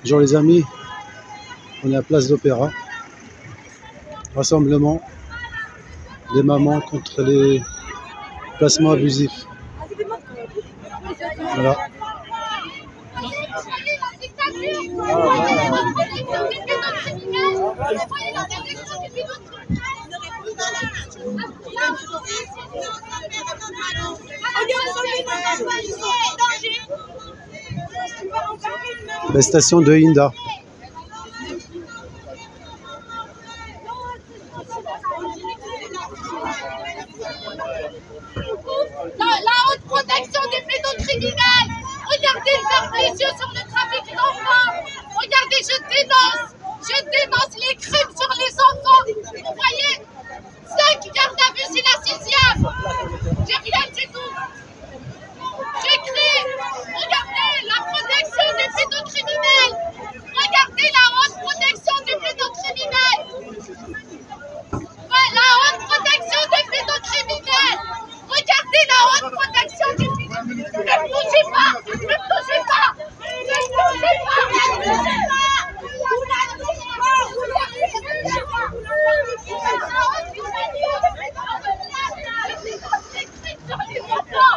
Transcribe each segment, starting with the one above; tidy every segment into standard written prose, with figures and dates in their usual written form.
Bonjour les amis, on est à Place d'Opéra. Rassemblement des mamans contre les placements abusifs. Voilà. La station de Hinda. La haute protection des pédocriminels. Regardez, faire les yeux sur le trafic d'enfants. Regardez, je dénonce les crimes sur les enfants. Vous voyez, 5 gardes à vue, c'est la 6e. J'ai rien du tout. J'écris, regardez la protection des pédocriminels. Regardez la haute protection des pédocriminels. La haute protection des pédocriminels. Regardez la haute protection des pédocriminels. Ne me touchez pas. Ne me touchez pas. Ne me touchez pas. Ne me touchez pas. Vous la touchez pas. Vous la touchez pas. Sur les enfants.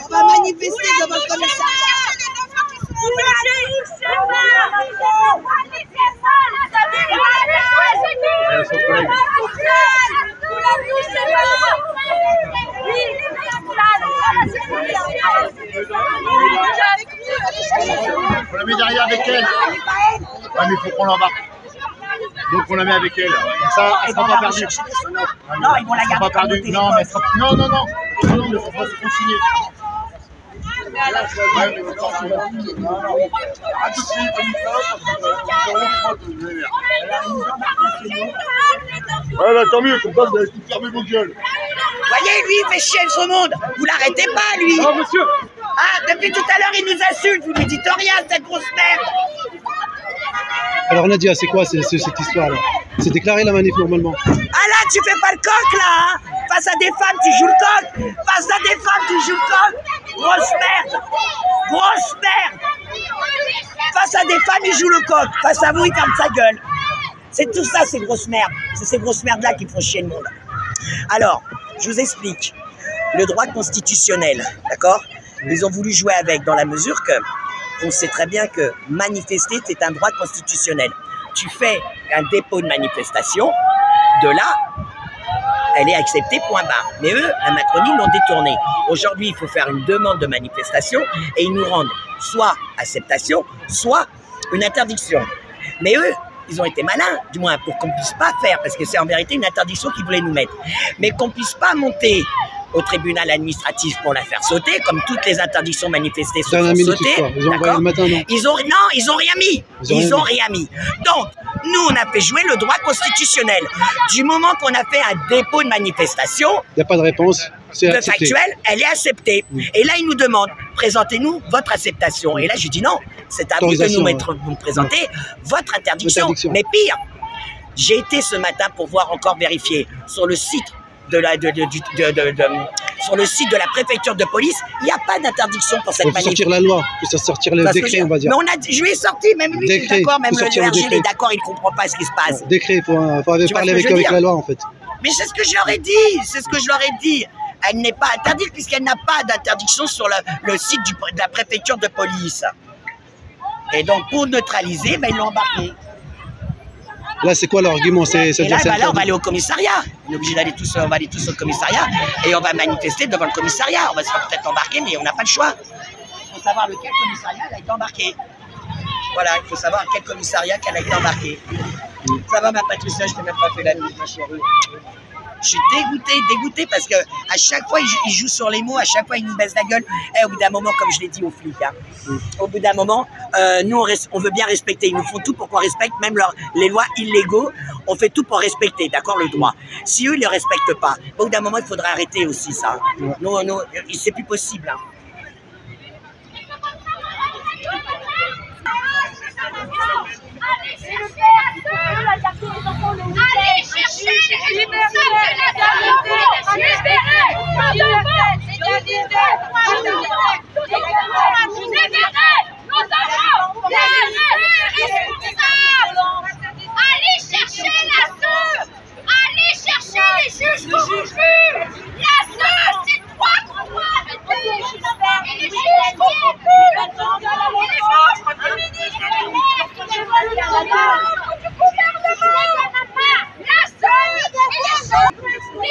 On va manifester devant le commissariat. On la met derrière avec elle. Ouais, mais il faut qu'on l'embarque. Donc on la met avec elle. Comme ça, elle ne sera pas perdue. Non, ils vont la garder. Pas perdue. Non, mais non, non, non. Non, mais il faut pas se consigner. Ouais, là, tant mieux, comme ça, vous allez tout fermer vos gueules. Voyez, lui, il fait chier ce monde. Vous l'arrêtez pas, lui. Non, monsieur. Ah, depuis tout à l'heure, il nous insulte. Vous lui dites rien, cette grosse merde. Alors Nadia, c'est quoi cette histoire-là? C'est déclaré la manif normalement? Ah là, tu fais pas le coq, là, hein. Face à des femmes, tu joues le coq. Face à des femmes, tu joues le coq. Grosse merde. Grosse merde. Face à des femmes, il joue le coq. Face à vous, il ferme sa gueule. C'est tout ça, ces grosses merdes. C'est ces grosses merdes-là qui font chier le monde. Alors, je vous explique. Le droit constitutionnel, d'accord? Ils ont voulu jouer avec dans la mesure que on sait très bien que manifester, c'est un droit constitutionnel. Tu fais un dépôt de manifestation, de là, elle est acceptée, point barre. Mais eux, la Macronie, l'ont détournée. Aujourd'hui, il faut faire une demande de manifestation et ils nous rendent soit acceptation, soit une interdiction. Mais eux, ils ont été malins, du moins, pour qu'on puisse pas faire, parce que c'est en vérité une interdiction qu'ils voulaient nous mettre. Mais qu'on puisse pas monter au tribunal administratif pour la faire sauter, comme toutes les interdictions manifestées se font sauter. Ils ont rien mis. Ils ont rien mis. Donc, nous, on a fait jouer le droit constitutionnel. Du moment qu'on a fait un dépôt de manifestation, il n'y a pas de réponse. De factuel, elle est acceptée. Et là, ils nous demandent, présentez-nous votre acceptation. Et là, je dis non, c'est à vous de nous présenter votre interdiction. Mais pire, j'ai été ce matin pour voir encore vérifier sur le site sur le site de la préfecture de police, il n'y a pas d'interdiction pour cette manif. Il faut sortir la loi, il faut sortir le décret, on va dire. Mais je lui ai sorti, même lui, il est d'accord, même le RG, il est d'accord, il ne comprend pas ce qui se passe. Décret, il faut parler avec la loi, en fait. Mais c'est ce que je leur ai dit, c'est ce que je leur ai dit. Elle n'est pas interdite puisqu'elle n'a pas d'interdiction sur le site de la préfecture de police. Et donc, pour neutraliser, ben, ils l'ont embarqué. Là, c'est quoi l'argument? Et là, on va aller au commissariat. On est obligé d'aller tous, on va aller tous au commissariat et on va manifester devant le commissariat. On va se faire peut-être embarquer, mais on n'a pas le choix. Il faut savoir lequel commissariat elle a été embarquée. Voilà, il faut savoir à quel commissariat qu'elle a été embarquée. Ça va, ma Patricia, je t'ai même pas fait la nuit, ma chérie. Je suis dégoûté parce que à chaque fois, ils jouent sur les mots, à chaque fois, ils nous baissent la gueule. Et au bout d'un moment, comme je l'ai dit aux flics, hein, au bout d'un moment, nous, on veut bien respecter. Ils nous font tout pour qu'on respecte, même les lois illégaux. On fait tout pour respecter, d'accord, le droit. Si eux, ils ne le respectent pas, au bout d'un moment, il faudrait arrêter aussi ça. Ouais. Non, c'est plus possible. Hein. Allez, Les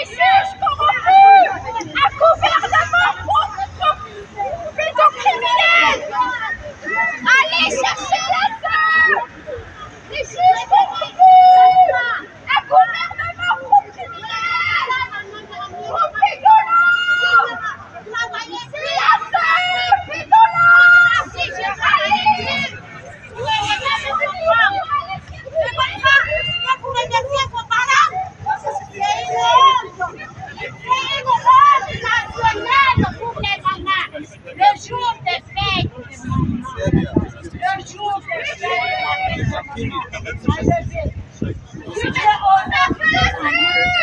juges corrompus, un gouvernement pédocriminel. Allez chercher la sœur. Les juges corrompus, un gouvernement criminel. Pédolo. C'est la sœur, pédolo. C'est Géraldine. Le jour des fêtes, le jour des fêtes,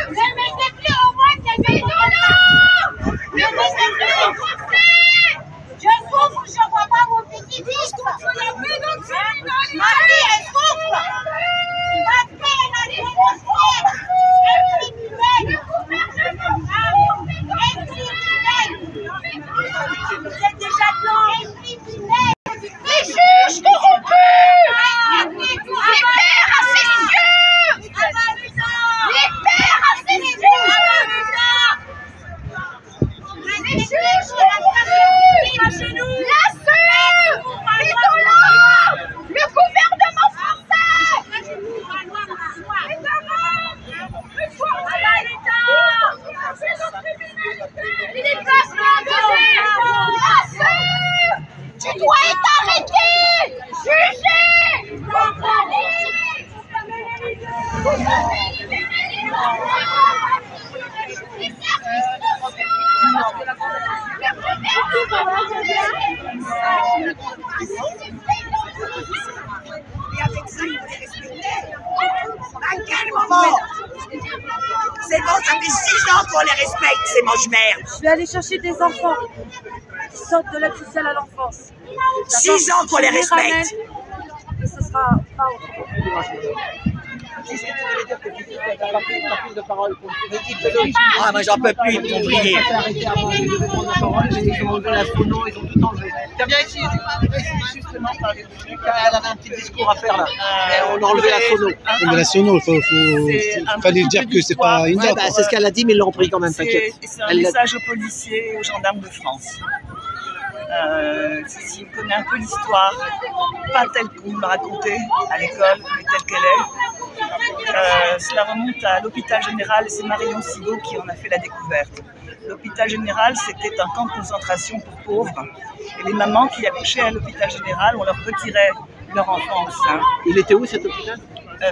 ne mettez plus au moins des pédolos, ne mettez plus les Français. Je souffre, je ne vois pas mon petit fils. Ma fille, elle souffre. Ma fille, elle a des dossiers. Vous êtes déjà blanc. Les juges corrompus. Les pères incestueux. Les pères incestueux. Les juges corrompus. La sœur. Pédolo. Le gouvernement français. Tu dois être arrêté, jugé, condamné. Et avec ça, il faut les respecter. À quel moment? C'est bon, ça fait 6 ans qu'on les respecte, ces mange-merdes. Je vais aller chercher des enfants qui sortent de l'aide sociale à l'enfance. 6 ans qu'on les respecte. Et ce sera pas autre. Ah, moi j'en peux plus, ils m'ont brillé. Ils ont enlevé la phono, ils ont tout enlevé. T'as bien essayé justement parler de truc. Elle avait un petit discours à faire là. On a enlevé la phono. Mais la sono, fallait dire que c'est pas une Ouais, c'est ce qu'elle a dit, mais ils l'ont pris quand même, t'inquiète. C'est un message aux policiers et aux gendarmes de France. Si on connaît un peu l'histoire, pas telle qu'on me l'a racontée à l'école, mais telle qu'elle est. Cela remonte à l'hôpital général, c'est Marion Sigaud qui en a fait la découverte. L'hôpital général, c'était un camp de concentration pour pauvres. Et les mamans qui accouchaient à l'hôpital général, on leur retirait leur enfant au sein. Il était où cet hôpital?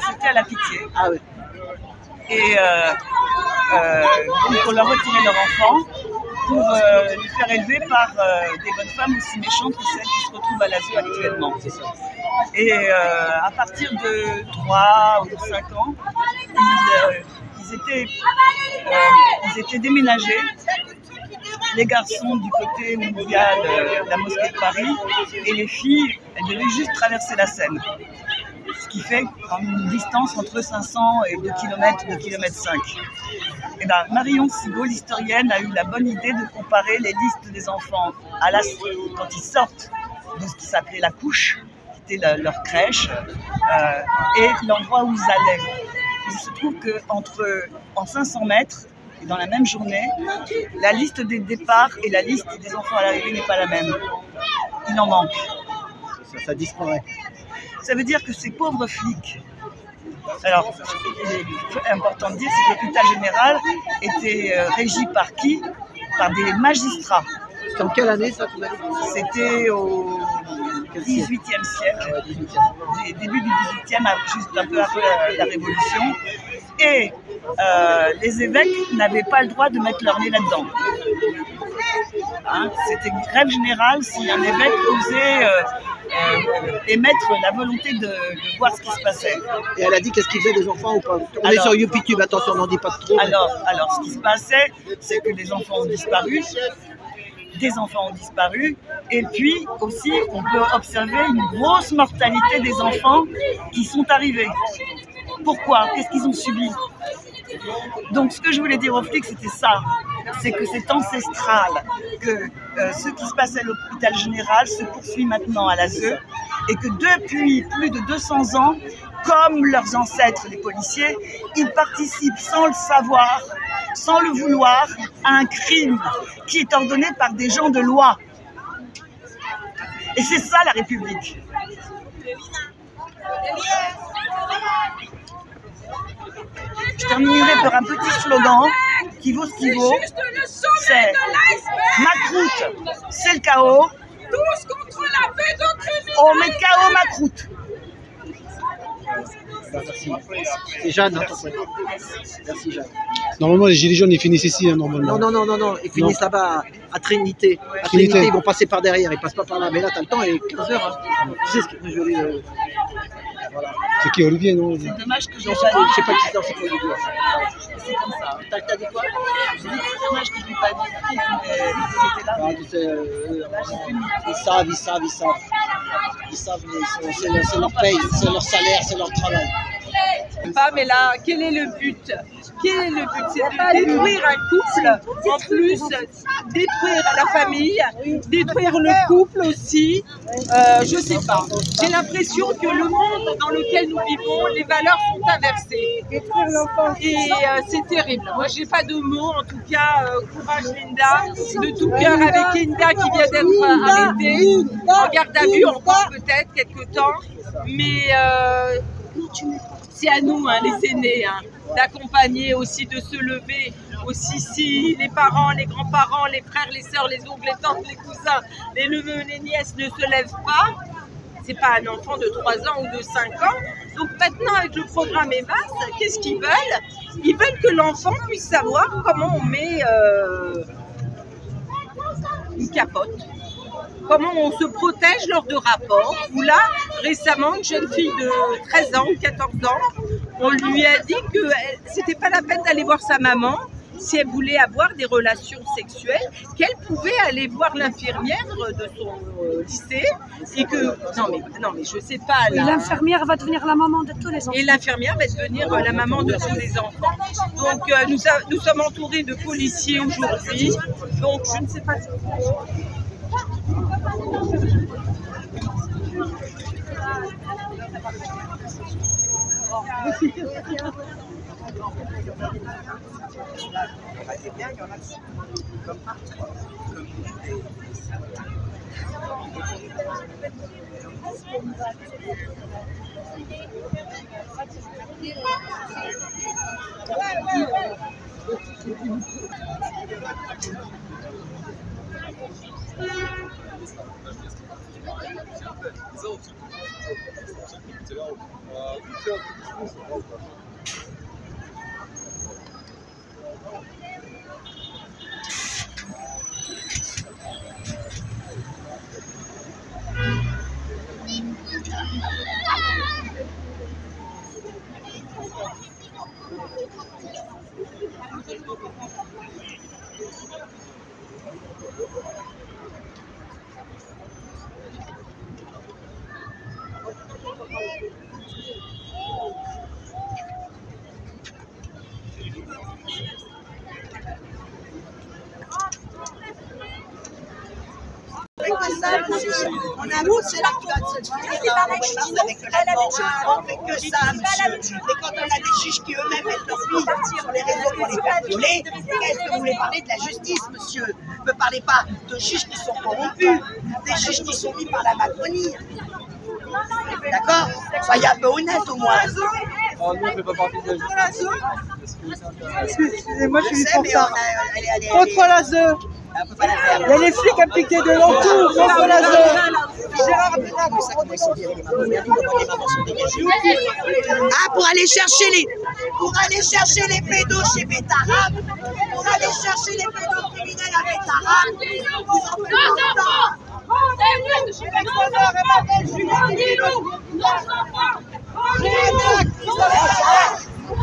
C'était à La Pitié. Ah oui. Et donc on leur retirait leur enfant pour les faire élever par des bonnes femmes aussi méchantes que celles qui se retrouvent à l'ASE actuellement. Et à partir de 3 ou 5 ans, ils étaient déménagés, les garçons du côté où il y a la mosquée de Paris, et les filles, elles devaient juste traverser la Seine. Ce qui fait une distance entre 500 et 2 km, 2,5 km. Et ben, Marion Sigaud, l'historienne, a eu la bonne idée de comparer les listes des enfants quand ils sortent de ce qui s'appelait la couche, qui était leur crèche, et l'endroit où ils allaient. Il se trouve qu'en 500 mètres, et dans la même journée, la liste des départs et la liste des enfants à l'arrivée n'est pas la même. Il en manque. Ça disparaît. Ça veut dire que ces pauvres flics, alors il est important de dire, c'est que l'hôpital général était régi par qui? Par des magistrats. C'était en quelle année ça? C'était au XVIIIe siècle, début du XVIIIe, juste un peu après la Révolution. Et les évêques n'avaient pas le droit de mettre leur nez là-dedans. Hein, c'était une grève générale si un évêque osait émettre la volonté de voir ce qui se passait. Et elle a dit qu'est-ce qu'ils faisaient des enfants ou pas? On est sur YouTube, attention, on n'en dit pas trop. Alors, ce qui se passait, c'est que les enfants ont disparu, des enfants ont disparu, et puis aussi, on peut observer une grosse mortalité des enfants qui sont arrivés. Pourquoi? Qu'est-ce qu'ils ont subi? Donc, ce que je voulais dire aux flics, c'était ça. C'est que c'est ancestral, que ce qui se passe à l'hôpital général se poursuit maintenant à l'ASE, et que depuis plus de 200 ans, comme leurs ancêtres les policiers, ils participent sans le savoir, sans le vouloir, à un crime qui est ordonné par des gens de loi. Et c'est ça la République. Je terminerai par un petit slogan qui vaut ce qu'il vaut. C'est ma croûte, c'est le chaos. Tous contre la pédocriminalité. On met KO ma croûte. C'est Jeanne, hein, ton prénom. Merci Jeanne. Normalement, les gilets jaunes, ils finissent ici, hein, normalement. Non, ils finissent là-bas à Trinité. À Trinité. Trinité, ils vont passer par derrière, ils passent pas par là. Mais là, t'as le temps, il est 15h. Hein. Tu sais ce que je veux voilà. C'est qui, Olivier, non? C'est dommage que je Non, n'ai pas dit. je sais pas qui c'est, c'est pas Olivier. C'est comme ça. T'as dit quoi? Je dis que c'est dommage que je n'ai pas dit. Mais ils étaient là. Ah, tu sais, ils savent, mais c'est leur paye, c'est leur salaire, c'est leur travail. Mais là, quel est le but? Quel est le but? C'est de détruire un couple, en plus, détruire la famille, détruire le couple aussi. Je sais pas. J'ai l'impression que le monde dans lequel nous vivons, les valeurs sont inversées. Et c'est terrible. Moi, j'ai pas de mots. En tout cas, courage Linda. De tout cœur avec Linda qui vient d'être arrêtée en garde à vue, encore peut-être quelque temps. Mais c'est à nous, hein, les aînés, hein, d'accompagner aussi, de se lever. Aussi, si les parents, les grands-parents, les frères, les sœurs, les oncles, les tantes, les cousins, les neveux, les nièces ne se lèvent pas, c'est pas un enfant de 3 ans ou de 5 ans. Donc maintenant, avec le programme EMAS, qu'est-ce qu'ils veulent? Ils veulent que l'enfant puisse savoir comment on met une capote. Comment on se protège lors de rapports, où là, récemment, une jeune fille de 13 ans ou 14 ans, on lui a dit que c'était pas la peine d'aller voir sa maman si elle voulait avoir des relations sexuelles, qu'elle pouvait aller voir l'infirmière de son lycée et que... Non mais je sais pas... Et l'infirmière va devenir la maman de tous les enfants. Et l'infirmière va devenir la maman de tous les enfants. Donc nous sommes entourés de policiers aujourd'hui, donc je ne sais pas si... On a annoncé la avec on fait que ça, monsieur. Et quand on a des juges qui eux-mêmes mettent leurs filles sur les réseaux pour les faire violer, qu'est-ce que vous voulez parler de la justice, monsieur? Ne me parlez pas de juges qui sont corrompus, des juges qui sont mis par la Macronie. D'accord? Soyez un peu honnête au moins. Oh, nous, on fait pas partie de la justice. Excusez-moi, je suis pour ça. Contre la ZE. Il y a les flics impliqués de l'entour contre la ZE. Gérard Bina. Ah, pour aller chercher les pédos chez Bétarab, pour aller chercher les pédocriminels à Bétarab, vous en faites longtemps.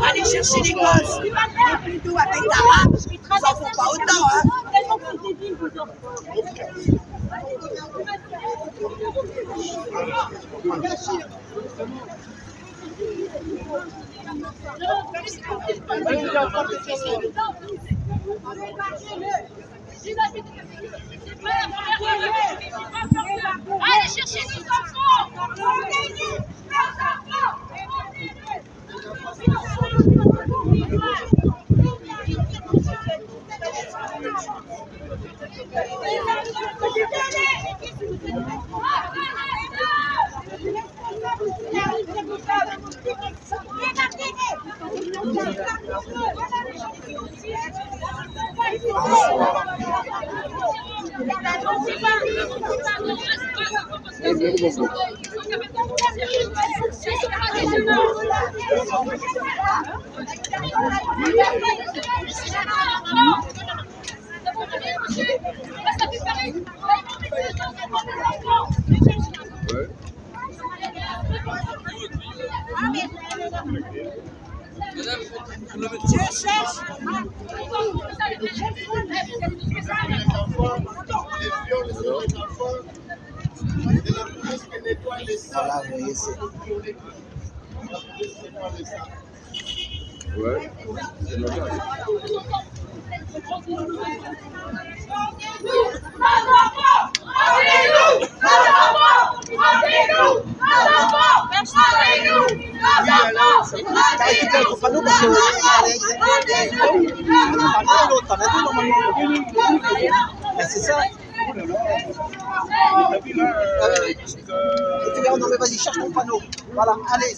Allez chercher les gosses, les pédos à Bétarab, ils en font pas autant, hein. Allez chercher nos enfants. Voilà, vous voyez, c'est... Ouais, c'est normal. T'as récupéré ton panneau parce que t'en as deux normalement. C'est ça. Non mais vas-y, cherche ton panneau. Voilà, allez.